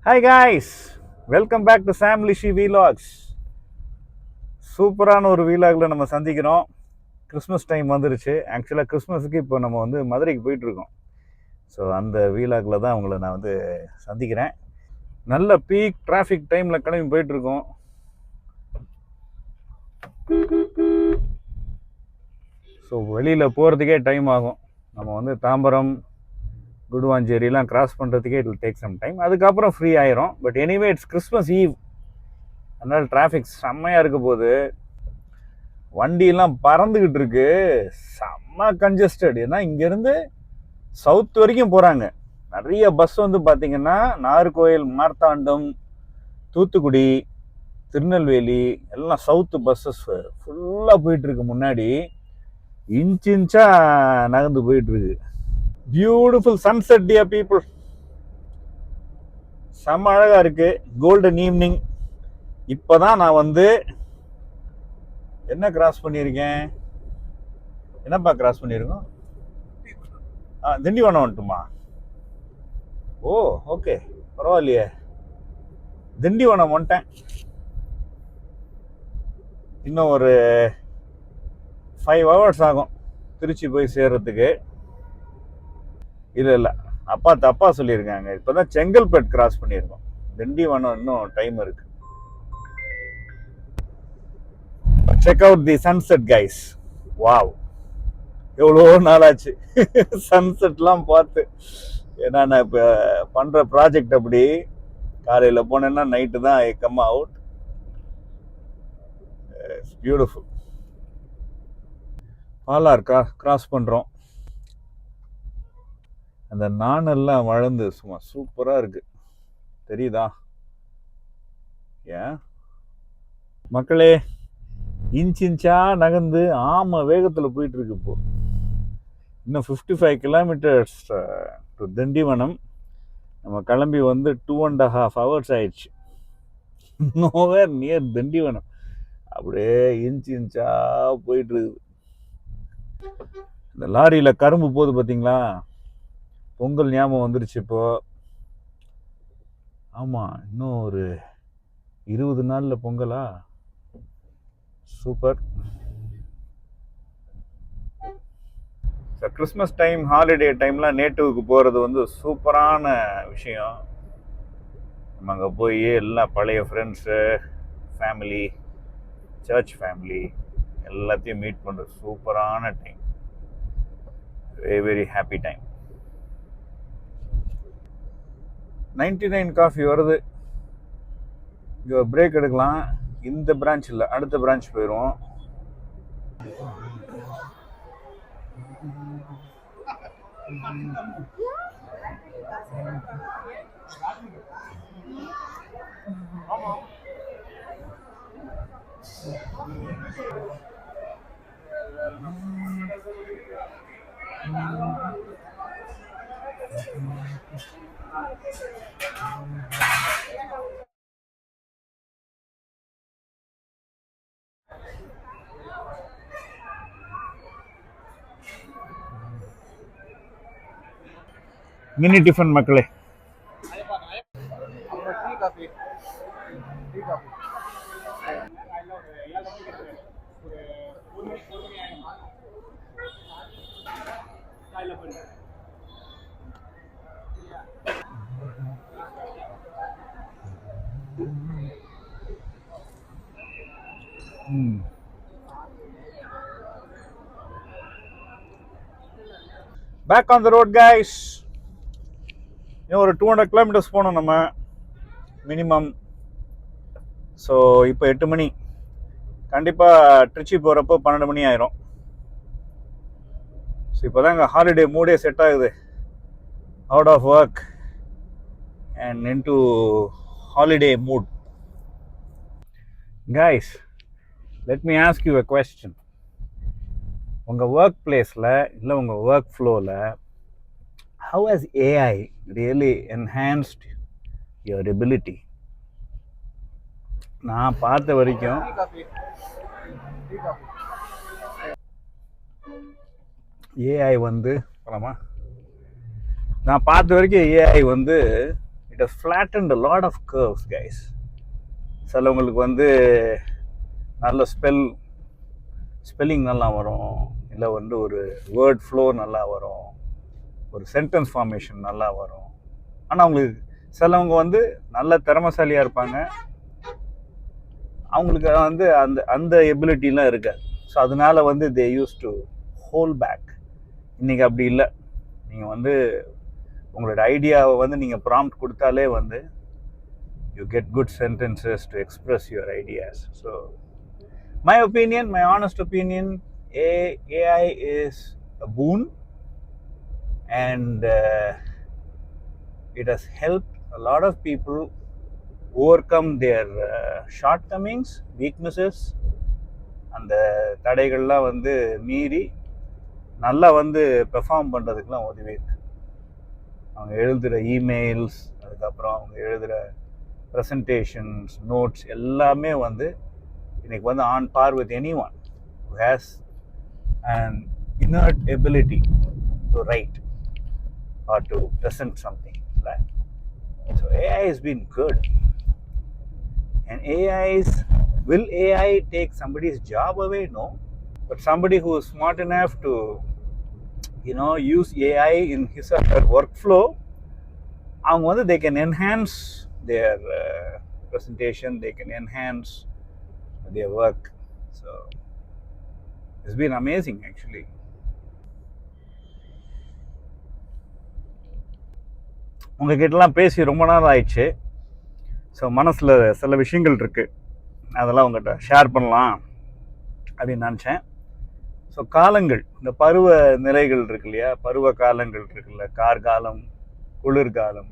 Hi guys, welcome back to Sam Lishi Vlogs. சூப்பரான ஒரு வீலாகில் நம்ம சந்திக்கிறோம். கிறிஸ்மஸ் டைம் வந்துருச்சு. ஆக்சுவலாக கிறிஸ்மஸுக்கு இப்போ நம்ம வந்து மதுரைக்கு போயிட்டுருக்கோம். ஸோ அந்த வீலாகில் தான் உங்களை நான் வந்து சந்திக்கிறேன். நல்ல பீக் டிராஃபிக் டைமில் கிளம்பி போயிட்டுருக்கோம். ஸோ வெளியில் போகிறதுக்கே டைம் ஆகும். நம்ம வந்து தாம்பரம் குடுவாஞ்சேரிலாம் கிராஸ் பண்ணுறதுக்கே it will take some time. அதுக்கப்புறம் ஃப்ரீ ஆயிரும். But anyway it's Christmas eve, அதனால் டிராஃபிக் செம்மையாக இருக்க போது. வண்டியெல்லாம் பறந்துக்கிட்டு இருக்கு, செம்ம கன்ஜஸ்டட். ஏன்னா இங்கேருந்து சவுத் வரைக்கும் போகிறாங்க. நிறைய பஸ் வந்து பார்த்திங்கன்னா நாகர்கோயில், மார்த்தாண்டம், தூத்துக்குடி, திருநெல்வேலி எல்லாம் சவுத்து பஸ்ஸஸ் ஃபுல்லாக போயிட்டுருக்கு. முன்னாடி இன்ச்சாக நகர்ந்து போயிட்டுருக்கு. Beautiful sunset dear people. செம்ம அழகாக இருக்குது. Golden evening. இப்போ தான் நான் வந்து என்ன கிராஸ் பண்ணியிருக்கேன், என்னப்பா கிராஸ் பண்ணியிருக்கோம்? திண்டிவனம் வந்துட்டுமா? ஓ ஓகே, பரவாயில்லையே. திண்டிவனம் வந்துட்டேன். இன்னும் ஒரு 5 hours ஆகும் திருச்சி போய் சேர்றதுக்கு. இல்லை அப்பா தப்பா சொல்லியிருக்காங்க. இப்போ தான் செங்கல்பேட் கிராஸ் பண்ணியிருக்கோம். திண்டிவனம் இன்னும் டைம் இருக்கு. Check out the sunset guys. Wow, எவ்வளோ நாளாச்சு சன்செட்லாம் பார்த்து. ஏன்னா நான் இப்போ பண்ணுற ப்ராஜெக்ட் அப்படி. காலையில் போனேன்னா நைட்டு தான் I come out. It's beautiful. Palar cross பண்ணுறோம். அந்த நானெல்லாம் வளர்ந்து சும்மா சூப்பராக இருக்கு, தெரியுதா? ஏன் மக்களே, இன்ச்சா நகர்ந்து ஆம வேகத்தில் போயிட்டு இருக்கு. இப்போ இன்னும் 55 kilometers டு திண்டிவனம். நம்ம கிளம்பி வந்து 2.5 hours ஆயிடுச்சு. Nowhere near Tindivanam. அப்படியே இன்ச்சா போயிட்டு இருக்குது. இந்த லாரியில் கரும்பு போகுது பார்த்தீங்களா? பொங்கல் ஞாபகம் வந்துருச்சு இப்போ. ஆமாம், இன்னும் ஒரு 20 நாளில் பொங்கலா? Super. Sir, Christmas time, holiday டைம்லாம் நேட்டிவ்க்கு போகிறது வந்து சூப்பரான விஷயம். நம்ம அங்கே போய் எல்லாம் பழைய ஃப்ரெண்ட்ஸு, ஃபேமிலி, சர்ச் ஃபேமிலி எல்லாத்தையும் மீட் பண்ணுறது சூப்பரான time. Very very happy time. 99 coffee வருது. இங்கே பிரேக் எடுக்கலாம். இந்த பிரான்ச் இல்லை, அடுத்த பிரான்ச் போயிடுவோம். மினி டிஃபன் மக்களே. Back on the road guys. இன்னும் ஒரு 200 kilometers போகணும் நம்ம மினிமம். ஸோ இப்போ 8 மணி. கண்டிப்பாக ட்ரிச்சி போகிறப்போ 12 மணி ஆயிரும். ஸோ இப்போ தான் எங்கள் ஹாலிடே மூடே செட் ஆகுது. Out of work and into holiday mood. Guys, let me ask you a question. உங்கள் ஒர்க் பிளேஸில் இல்லை உங்கள் ஒர்க் ஃப்ளோவில் how has AI really enhanced your ability? நான் பார்த்த வரைக்கும் ஏஐ வந்து போலாமா, நான் பார்த்த வரைக்கும் ஏஐ வந்து it has flattened a lot of curves guys. சிலவங்களுக்கு வந்து நல்ல ஸ்பெல்லிங் நல்லா வரும், இல்லை வந்து ஒரு வேர்ட் ஃப்ளோ நல்லா வரும், ஒரு சென்டென்ஸ் ஃபார்மேஷன் நல்லா வரும். ஆனால் அவங்களுக்கு சிலவங்க வந்து நல்ல திறமைசாலியாக இருப்பாங்க, அவங்களுக்கு வந்து அந்த எபிலிட்டிலாம் இருக்காது. ஸோ அதனால வந்து they use to hold back. இன்றைக்கி அப்படி இல்லை. நீங்கள் வந்து உங்களோட ஐடியாவை வந்து நீங்கள் ப்ராம்ப்ட் கொடுத்தாலே வந்து you get good sentences to express your ideas. So my honest opinion, AI is a boon, and it has helped a lot of people overcome their shortcomings, weaknesses, அந்த தடைகள்லாம் வந்து மீறி நல்லா வந்து பெர்ஃபார்ம் பண்ணுறதுக்கெலாம் உதவி இருக்கு. அவங்க எழுதுகிற இமெயில்ஸ், அதுக்கப்புறம் அவங்க எழுதுகிற ப்ரெசன்டேஷன்ஸ், நோட்ஸ் எல்லாமே வந்து இன்னைக்கு வந்து on par with any one who has an innate ability to write or to present something, right? So AI has been good, and will AI take somebody's job away? No, but somebody who is smart enough to use AI in his or her workflow, அவங்க வந்து they can enhance their presentation, they can enhance their work. So it's been amazing actually. உங்ககிட்டலாம் பேசி ரொம்ப நாள் ஆயிடுச்சு. So மனசில் சில விஷயங்கள் இருக்குது, அதெல்லாம் உங்கள்கிட்ட ஷேர் பண்ணலாம் அப்படின்னு நினச்சேன். ஸோ காலங்கள், இந்த பருவ நிலைகள் இருக்கு இல்லையா, பருவ காலங்கள் இருக்குல்ல, கார்காலம், குளிர்காலம்,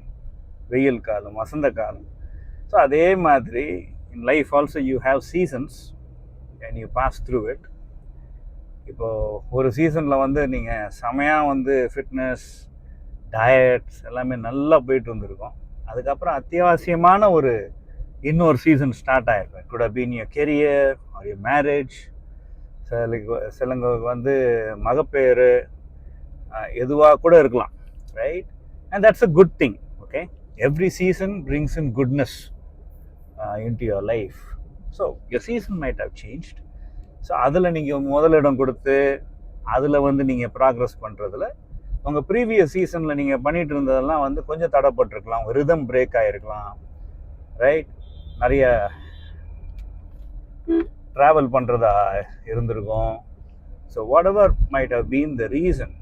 வெயில் காலம், வசந்த காலம். ஸோ அதே மாதிரி in life also you have seasons and you pass through it. இப்போது ஒரு சீசனில் வந்து நீங்கள் செமையாக வந்து ஃபிட்னஸ், டயட்ஸ் எல்லாமே நல்லா போயிட்டு வந்திருக்கோம். அதுக்கப்புறம் அத்தியாவசியமான இன்னொரு சீசன் ஸ்டார்ட் ஆகிருக்கும். It could have been your career or your marriage. சிலங்களுக்கு வந்து மகப்பேறு, எதுவாக கூட இருக்கலாம், right? And that's a good thing. Okay, every season brings in goodness into your life. So your season might have changed. So அதில் நீங்கள் முதலிடம் கொடுத்து அதில் வந்து நீங்கள் ப்ராக்ரஸ் பண்ணுறதுல உங்கள் ப்ரீவியஸ் சீசனில் நீங்கள் பண்ணிகிட்டு இருந்ததெல்லாம் வந்து கொஞ்சம் தடைப்பட்டிருக்கலாம், உங்கள் ரிதம் பிரேக் ஆகிருக்கலாம், ரைட்? நிறைய ட்ராவல் பண்ணுறதா இருந்திருக்கும். So whatever might have been the reason,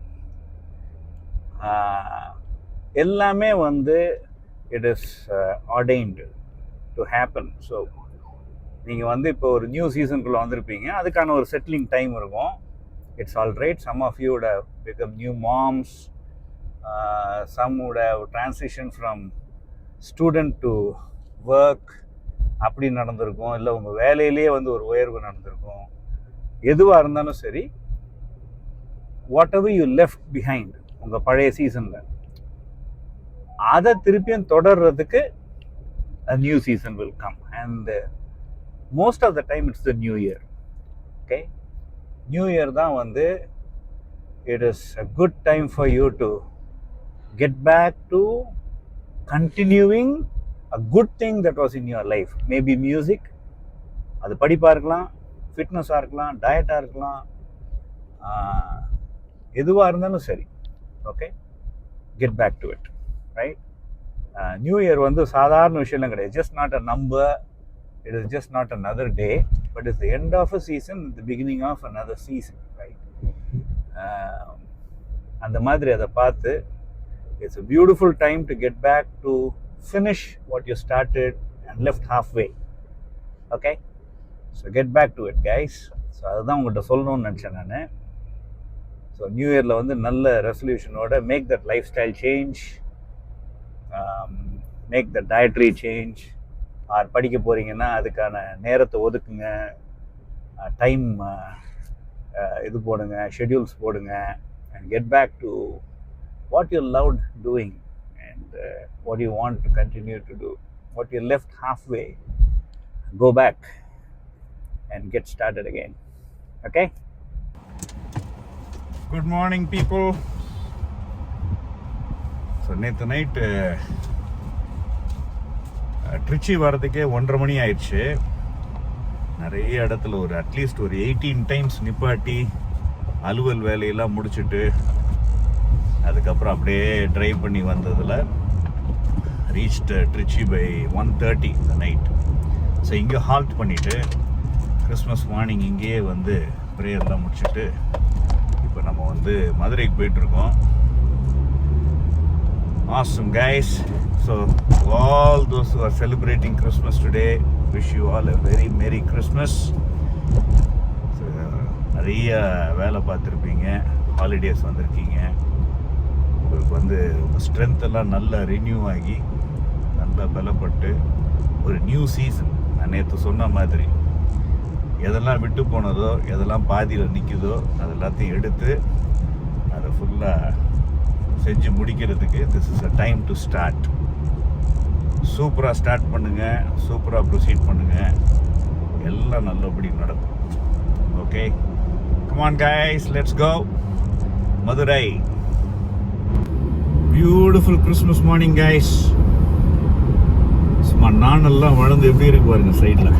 எல்லாமே வந்து it is ordained to happen. So நீங்கள் வந்து இப்போ ஒரு நியூ சீசனுக்குள்ளே வந்திருப்பீங்க, அதுக்கான ஒரு செட்டிலிங் டைம் இருக்கும். It's all right. Some of you would have become new moms, some would have transition from student to work, அப்படி நடந்திருக்கும். இல்லை உங்கள் வேலையிலேயே வந்து ஒரு உயர்வு நடந்திருக்கும். எதுவாக இருந்தாலும் சரி, what ever you left behind உங்கள் பழைய சீசனில், அதை திருப்பியும் தொடர்றதுக்கு a new season will come, and most of the time it's the new year. Okay, new year தான் வந்து it is a good time for you to get back to continuing a good thing that was in your life. Maybe music, அது படிப்பாக இருக்கலாம், ஃபிட்னஸாக இருக்கலாம், டயட்டாக இருக்கலாம், எதுவாக இருந்தாலும் சரி. Okay, get back to it, right? New year வந்து சாதாரண விஷயம்லாம் கிடையாது. Just not a number, it is just not another day, but it's the end of a season, the beginning of another season, right? அந்த மாதிரி அதை பார்த்து it's a beautiful time to get back to finish what you started and left halfway. Okay, so get back to it guys. So அதுதான் உங்கள்கிட்ட சொல்லணும்னு நினச்சேன் நான். So new இயரில் வந்து நல்ல ரெசல்யூஷனோட make that lifestyle change, make the dietary change. Or படிக்க போகிறீங்கன்னா அதுக்கான நேரத்தை ஒதுக்குங்க, டைம் இது போடுங்க, ஷெட்யூல்ஸ் போடுங்க, and get back to what you loved doing and what you want to continue to do. What you left halfway, go back and get started again. Okay, good morning people. So நேற்று night Trichy வரதுக்கே 1:30 மணி ஆயிடுச்சு. நிறைய இடத்துல ஒரு at least ஒரு 18 times நிப்பாட்டி அலுவல் வேலையெல்லாம் முடிச்சுட்டு அதுக்கப்புறம் அப்படியே ட்ரைவ் பண்ணி வந்ததில் ரீச்ட் ட்ரிச்சி பை 1:30 இந்த நைட். ஸோ இங்கே ஹால்ட் பண்ணிவிட்டு கிறிஸ்மஸ் மார்னிங் இங்கேயே வந்து ப்ரேயர்லாம் முடிச்சுட்டு இப்போ நம்ம வந்து மதுரைக்கு போயிட்டுருக்கோம். Awesome guys. So all those who are celebrating Christmas today, wish you all a very Merry Christmas. So, நிறைய வேலை பார்த்துருப்பீங்க, ஹாலிடேஸ் வந்திருக்கீங்க. உங்களுக்கு வந்து உங்கள் ஸ்ட்ரென்த் எல்லாம் நல்லா ரினியூ ஆகி நல்லா பலப்பட்டு ஒரு நியூ சீசன். நான் நேற்று சொன்ன மாதிரி எதெல்லாம் விட்டு போனதோ எதெல்லாம் பாதியில் நிற்குதோ அது எல்லாத்தையும் எடுத்து அதை ஃபுல்லாக செஞ்சு முடிக்கிறதுக்கு this is a time to start. சூப்பராக ஸ்டார்ட் பண்ணுங்கள், சூப்பராக ப்ரொசீட் பண்ணுங்கள், எல்லாம் நல்லபடி நடக்கும். Okay, come on guys, let's go Madurai. Beautiful Christmas morning guys. சும்மா நானெல்லாம் வளர்ந்து எப்படி இருக்கு பாருங்க சைடில்.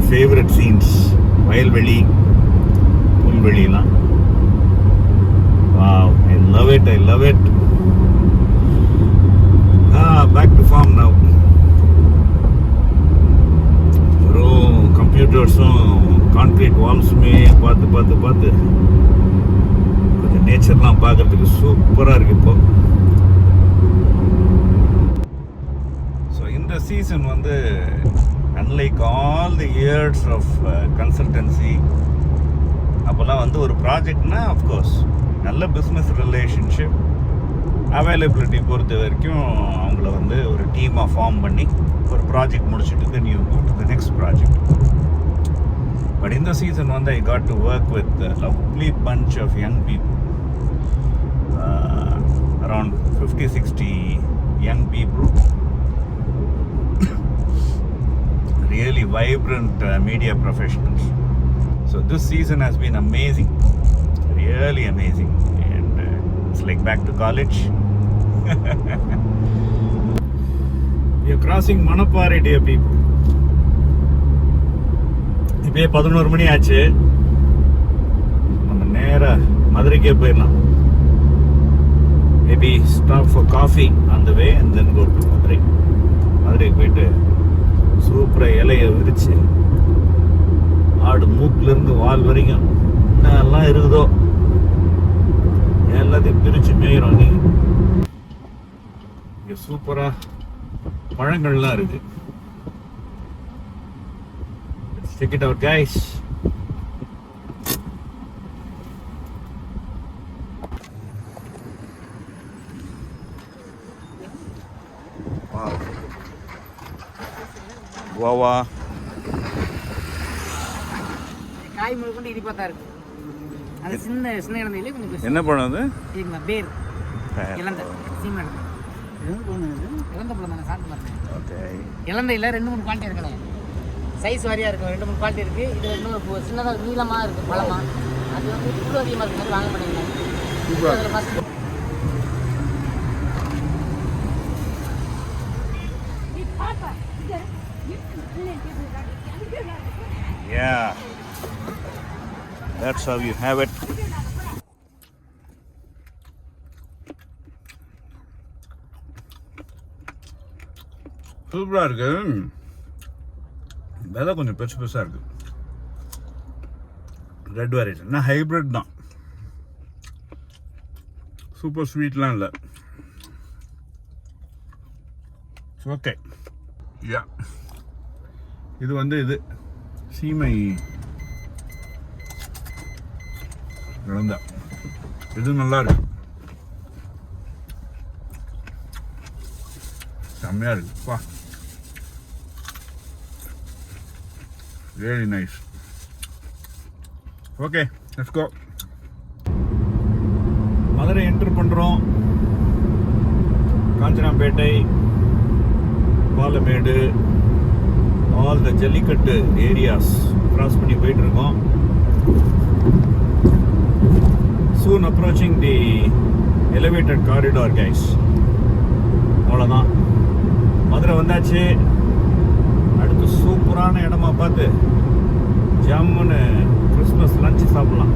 ஃபேவரட் சீன்ஸ் வயல்வெளி புல்வெளிலாம். Wow, I love it. Back to farm now. வெறும் கம்ப்யூட்டர்ஸும் கான்கிரீட் வால்ஸுமே பார்த்து கொஞ்சம் நேச்சர்லாம் பார்க்கறதுக்கு சூப்பராக இருக்கு இப்போ. ஸோ இந்த சீசன் வந்து unlike all the years of consultancy, அப்போல்லாம் வந்து ஒரு ப்ராஜெக்ட்னா அஃப்கோர்ஸ் நல்ல பிஸ்னஸ் ரிலேஷன்ஷிப் அவைலபிலிட்டி பொறுத்த வரைக்கும் அவங்கள வந்து ஒரு டீமாக ஃபார்ம் பண்ணி ஒரு ப்ராஜெக்ட் முடிச்சுட்டு then you go to the next project. But இந்த சீசன் வந்து I got to work with lovely bunch of young people, around 50-60 young people. Really vibrant media professionals. So this season has been amazing, really amazing, and it's like back to college. We are crossing Manappare, dear people. இப்போ 11 மணி ஆச்சு. நம்ம நேரா மதுரைக்கே போயிடலாம். Maybe stop for coffee on the way and then go to Madurai. மதுரைக்கு போயிட்டு சூப்பராக இலையை விரிச்சு ஆடு மூக்கிலேருந்து வால் வரைக்கும் என்னெல்லாம் இருக்குதோ எல்லாத்தையும் பிரித்து மேயிறோம். நீ இங்கே சூப்பராக பழங்கள்லாம் இருக்கு. Check it out guys. Wow. Guava. காய் முழுக்கொண்டு இனிப்பாக இருக்கு. அது சின்ன இழந்தையிலே கொஞ்சம் என்ன பழம் அது? சரிங்களா, பேர் இழந்த சீமன் இழந்த பழம் தானே சாப்பிட்டு பார்த்தேன். ஓகே, இழந்தையில் 2-3 குவாலிட்டி இருக்குண்ணே. சைஸ் வாரியாக இருக்கும், 2-3 குவாலிட்டி இருக்குது. இது இன்னொரு சின்னதாக நீளமாக இருக்குது பழமாக. அது வந்து இவ்வளோ அதிகமாக இருக்குது, வாங்க பண்ணிக்கலாம். அதில் first yeah, that's how you have it. சூப்பராக இருக்கு. விலை கொஞ்சம் பெருசாக இருக்கு. ரெட் வெரைட்டி ஹைப்ரிட் தான், சூப்பர் ஸ்வீட்லாம் இல்லை. ஓகே, யா, இது வந்து இது சீமை இழந்தா. இது நல்லா இருக்கு, செம்மையா இருக்கு. வா, really nice. Okay, let's go. Madurai enter பண்றோம். Kanchanampettai, Palamedu, all the jallikattu areas cross பண்ணி போயிட்டு இருக்கோம். approaching the elevated corridor, guys. அவ்வளோதான், மதுரை வந்தாச்சு. அடுத்து சூப்பரான இடமா பார்த்து ஜம்முன்னு கிறிஸ்மஸ் லஞ்சு சாப்பிடலாம்.